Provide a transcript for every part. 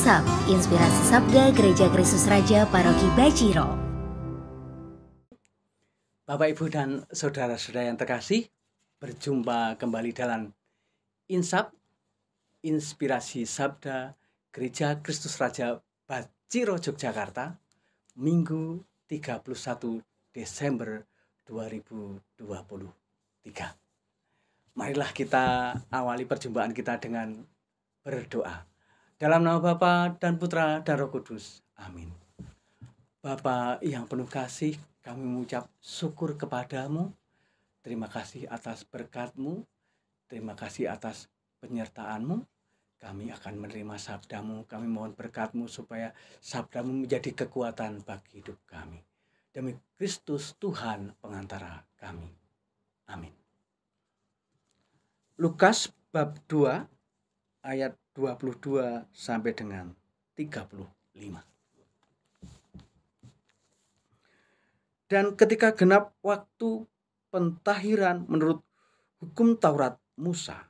Insap, Inspirasi Sabda Gereja Kristus Raja Paroki Baciro. Bapak, Ibu, dan saudara-saudara yang terkasih, berjumpa kembali dalam Insap, Inspirasi Sabda Gereja Kristus Raja Baciro, Yogyakarta, Minggu 31 Desember 2023. Marilah kita awali perjumpaan kita dengan berdoa. Dalam nama Bapa dan Putra dan Roh Kudus. Amin. Bapa yang penuh kasih, kami mengucap syukur kepadamu. Terima kasih atas berkat-Mu. Terima kasih atas penyertaan-Mu. Kami akan menerima sabda-Mu. Kami mohon berkat-Mu supaya sabda-Mu menjadi kekuatan bagi hidup kami. Demi Kristus Tuhan pengantara kami. Amin. Lukas bab 2 ayat 22 sampai dengan 35. Dan ketika genap waktu pentahiran menurut hukum Taurat Musa,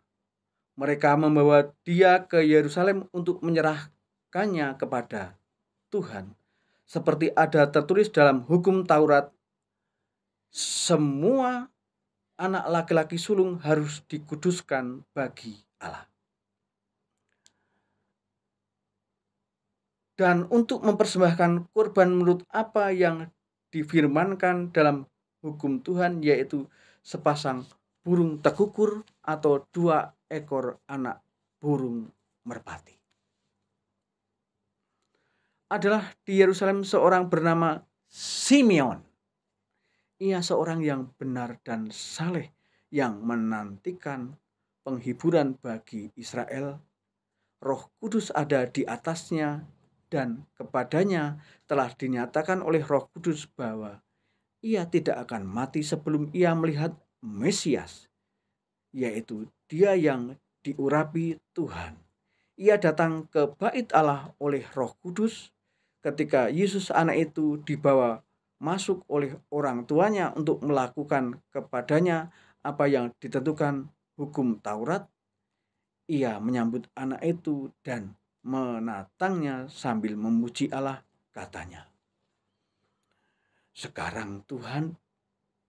mereka membawa dia ke Yerusalem untuk menyerahkannya kepada Tuhan. Seperti ada tertulis dalam hukum Taurat, semua anak laki-laki sulung harus dikuduskan bagi Allah. Dan untuk mempersembahkan kurban menurut apa yang difirmankan dalam hukum Tuhan, yaitu sepasang burung tekukur atau 2 ekor anak burung merpati. Adalah di Yerusalem seorang bernama Simeon. Ia seorang yang benar dan saleh yang menantikan penghiburan bagi Israel. Roh Kudus ada di atasnya dan kepadanya telah dinyatakan oleh Roh Kudus bahwa ia tidak akan mati sebelum ia melihat Mesias, yaitu Dia yang diurapi Tuhan. Ia datang ke bait Allah oleh Roh Kudus ketika Yesus anak itu dibawa masuk oleh orang tuanya untuk melakukan kepadanya apa yang ditentukan hukum Taurat. Ia menyambut anak itu dan menatangnya sambil memuji Allah, katanya, "Sekarang Tuhan,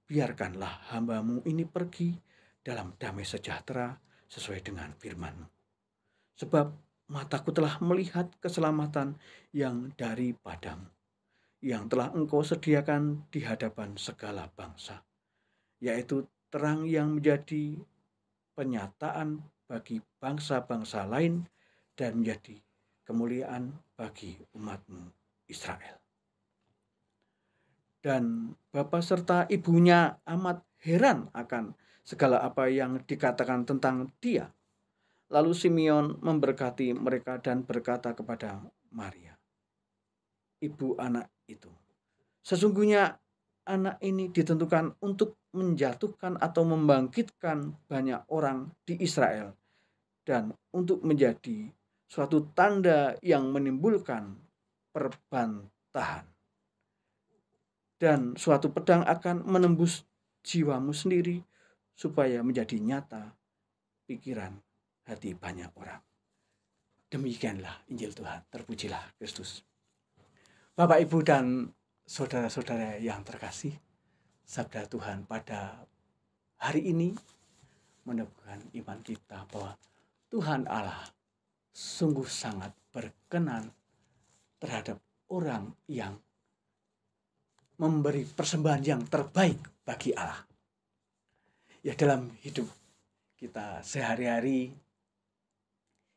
biarkanlah hamba-Mu ini pergi dalam damai sejahtera sesuai dengan firman-Mu. Sebab mataku telah melihat keselamatan yang daripadamu, yang telah Engkau sediakan di hadapan segala bangsa, yaitu terang yang menjadi penyataan bagi bangsa-bangsa lain dan menjadi kemuliaan bagi umat-Mu Israel." Dan bapa serta ibunya amat heran akan segala apa yang dikatakan tentang dia. Lalu Simeon memberkati mereka dan berkata kepada Maria, ibu anak itu, "Sesungguhnya anak ini ditentukan untuk menjatuhkan atau membangkitkan banyak orang di Israel dan untuk menjadi suatu tanda yang menimbulkan perbantahan. Dan suatu pedang akan menembus jiwamu sendiri supaya menjadi nyata pikiran hati banyak orang." Demikianlah Injil Tuhan. Terpujilah Kristus. Bapak, Ibu, dan saudara-saudara yang terkasih, sabda Tuhan pada hari ini meneguhkan iman kita bahwa Tuhan Allah sungguh sangat berkenan terhadap orang yang memberi persembahan yang terbaik bagi Allah. Ya, dalam hidup kita sehari-hari,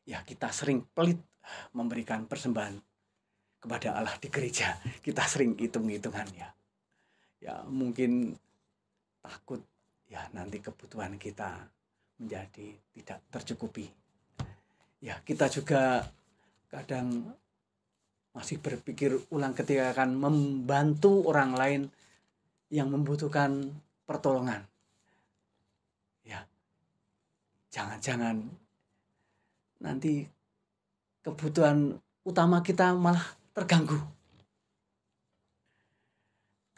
ya kita sering pelit memberikan persembahan kepada Allah di gereja. Kita sering hitung-hitungannya. Ya, mungkin takut ya nanti kebutuhan kita menjadi tidak tercukupi. Ya, kita juga kadang masih berpikir ulang ketika akan membantu orang lain yang membutuhkan pertolongan. Ya, jangan-jangan nanti kebutuhan utama kita malah terganggu.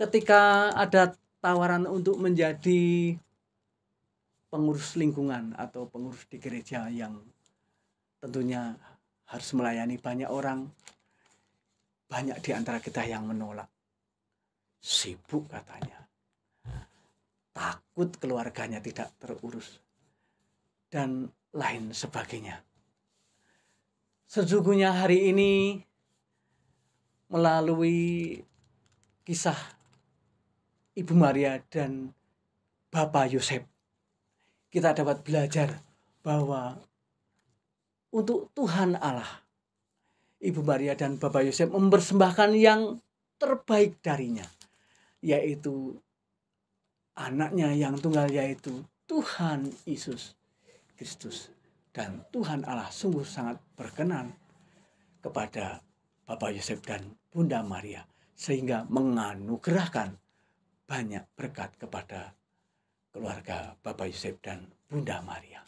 Ketika ada tawaran untuk menjadi pengurus lingkungan atau pengurus di gereja yang tentunya harus melayani banyak orang. Banyak di antara kita yang menolak. Sibuk katanya. Takut keluarganya tidak terurus. Dan lain sebagainya. Sesungguhnya hari ini melalui kisah Ibu Maria dan Bapak Yosef, kita dapat belajar bahwa untuk Tuhan Allah, Ibu Maria dan Bapak Yosef mempersembahkan yang terbaik darinya, yaitu anaknya yang tunggal, yaitu Tuhan Yesus Kristus. Dan Tuhan Allah sungguh sangat berkenan kepada Bapak Yosef dan Bunda Maria, sehingga menganugerahkan banyak berkat kepada keluarga Bapak Yosef dan Bunda Maria.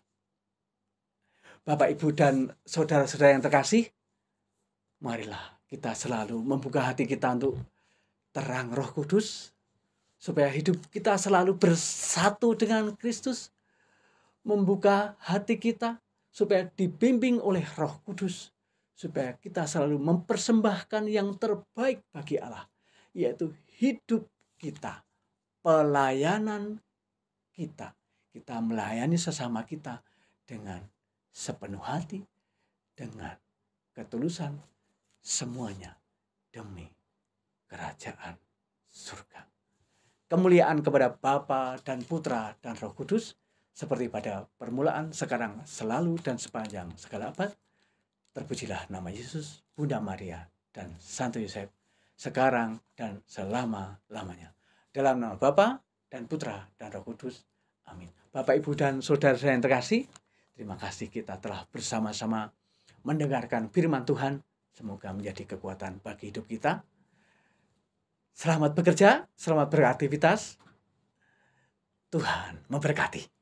Bapak, Ibu, dan saudara-saudara yang terkasih, marilah kita selalu membuka hati kita untuk terang Roh Kudus, supaya hidup kita selalu bersatu dengan Kristus. Membuka hati kita supaya dibimbing oleh Roh Kudus, supaya kita selalu mempersembahkan yang terbaik bagi Allah, yaitu hidup kita, pelayanan kita. Kita melayani sesama kita dengan sepenuh hati, dengan ketulusan, semuanya demi kerajaan surga. Kemuliaan kepada Bapa dan Putra dan Roh Kudus, seperti pada permulaan, sekarang, selalu, dan sepanjang segala abad. Terpujilah nama Yesus, Bunda Maria, dan Santo Yosef, sekarang dan selama-lamanya. Dalam nama Bapa dan Putra dan Roh Kudus. Amin. Bapak, Ibu, dan saudara yang terkasih, terima kasih kita telah bersama-sama mendengarkan firman Tuhan. Semoga menjadi kekuatan bagi hidup kita. Selamat bekerja, selamat beraktivitas. Tuhan memberkati.